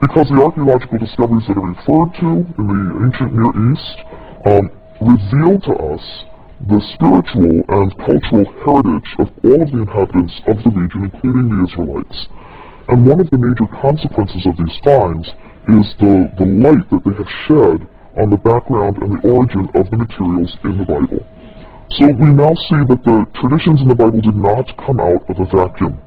Because the archaeological discoveries that are referred to in the ancient Near East reveal to us the spiritual and cultural heritage of all of the inhabitants of the region, including the Israelites. And one of the major consequences of these finds is the light that they have shed on the background and the origin of the materials in the Bible. So we now see that the traditions in the Bible did not come out of a vacuum.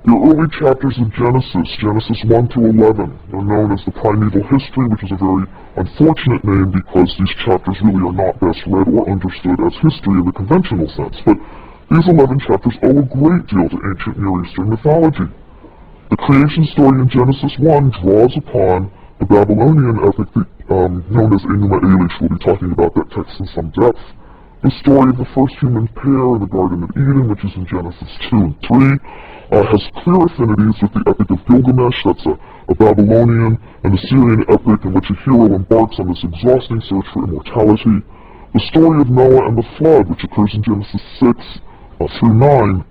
The early chapters of Genesis, Genesis 1 through 11, are known as the primeval history, which is a very unfortunate name because these chapters really are not best read or understood as history in the conventional sense. But these 11 chapters owe a great deal to ancient Near Eastern mythology. The creation story in Genesis 1 draws upon the Babylonian epic known as Enuma Elish. We'll be talking about that text in some depth. The story of the first human pair in the Garden of Eden, which is in Genesis 2 and 3, has clear affinities with the epic of Gilgamesh. That's a Babylonian and Assyrian epic in which a hero embarks on this exhausting search for immortality. The story of Noah and the flood, which occurs in Genesis 6 through 9,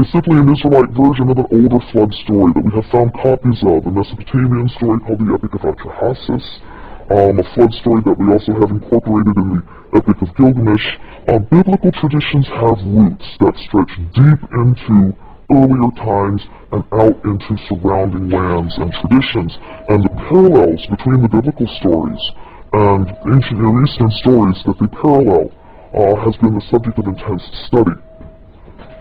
is simply an Israelite version of an older flood story that we have found copies of, a Mesopotamian story called the Epic of Atrahasis, a flood story that we also have incorporated in the Epic of Gilgamesh. Biblical traditions have roots that stretch deep into earlier times and out into surrounding lands and traditions, and the parallels between the biblical stories and ancient Near Eastern stories that they parallel has been the subject of intense study.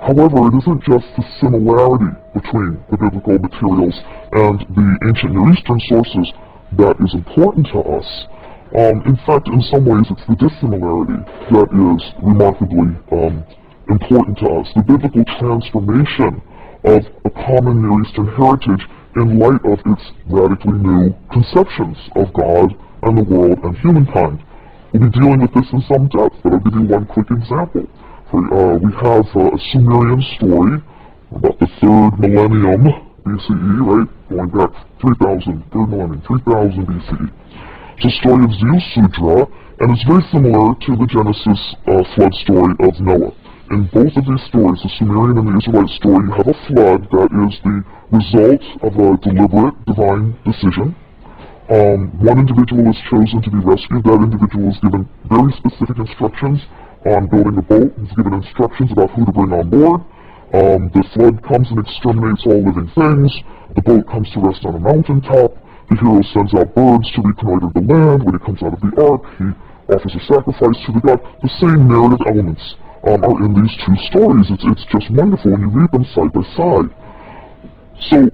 However, it isn't just the similarity between the biblical materials and the ancient Near Eastern sources that is important to us. In fact, in some ways, it's the dissimilarity that is remarkably important to us. The biblical transformation of a common Near Eastern heritage in light of its radically new conceptions of God and the world and humankind. We'll be dealing with this in some depth, but I'll give you one quick example. We have a Sumerian story about the 3rd millennium BCE, right? Going back 3,000 BCE. It's a story of Zeus-Sudra, and it's very similar to the Genesis flood story of Noah. In both of these stories, the Sumerian and the Israelite story, you have a flood that is the result of a deliberate divine decision. One individual is chosen to be rescued. That individual is given very specific instructions on building a boat. He's given instructions about who to bring on board. The flood comes and exterminates all living things. The boat comes to rest on a mountaintop. The hero sends out birds to reconnoiter the land. When he comes out of the ark, he offers a sacrifice to the god. The same narrative elements are in these two stories. It's just wonderful when you read them side by side. So,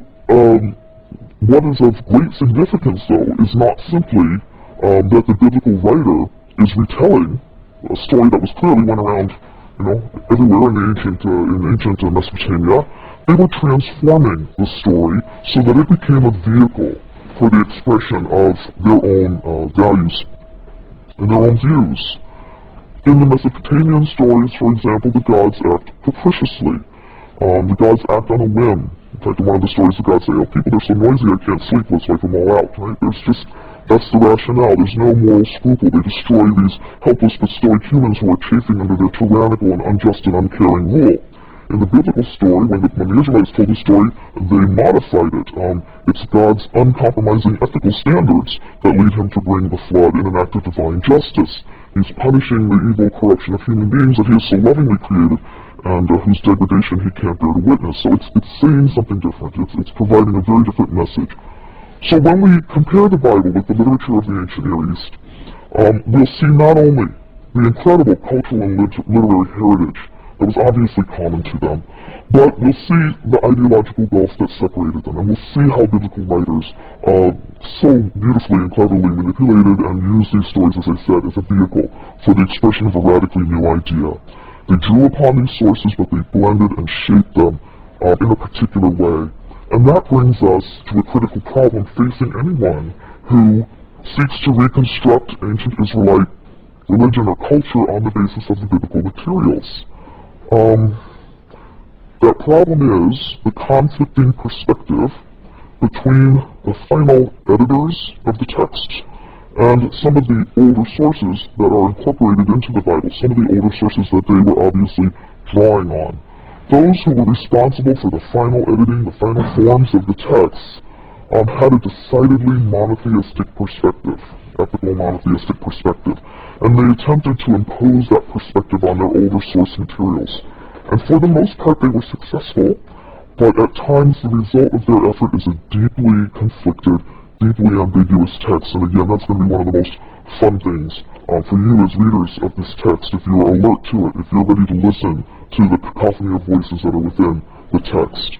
what is of great significance, though, is not simply that the biblical writer is retelling a story that was clearly went around, everywhere in ancient Mesopotamia. They were transforming the story so that it became a vehicle for the expression of their own values and their own views. In the Mesopotamian stories, for example, the gods act capriciously. The gods act on a whim. In fact, in one of the stories, the gods say, "Oh, people, they're so noisy, I can't sleep, let's wipe them all out," right? That's the rationale. There's no moral scruple. They destroy these helpless but stoic humans who are chafing under their tyrannical and unjust and uncaring rule. In the biblical story, when the Israelites told the story, they modified it. It's God's uncompromising ethical standards that lead him to bring the flood in an act of divine justice. He's punishing the evil corruption of human beings that he has so lovingly created and whose degradation he can't bear to witness. So it's saying something different. It's providing a very different message. So when we compare the Bible with the literature of the ancient Near East, we'll see not only the incredible cultural and literary heritage that was obviously common to them, but we'll see the ideological gulf that separated them, and we'll see how biblical writers so beautifully and cleverly manipulated and used these stories, as I said, as a vehicle for the expression of a radically new idea. They drew upon these sources, but they blended and shaped them in a particular way. And that brings us to a critical problem facing anyone who seeks to reconstruct ancient Israelite religion or culture on the basis of the biblical materials. That problem is the conflicting perspective between the final editors of the text and some of the older sources that are incorporated into the Bible, some of the older sources that they were obviously drawing on. Those who were responsible for the final editing, the final forms of the texts, had a decidedly monotheistic perspective, ethical monotheistic perspective, and they attempted to impose that perspective on their older source materials. And for the most part, they were successful, but at times the result of their effort is a deeply conflicted, deeply ambiguous text. And again, that's going to be one of the most fun things for you as readers of this text, if you are alert to it, if you're ready to listen to the cacophony of voices that are within the text.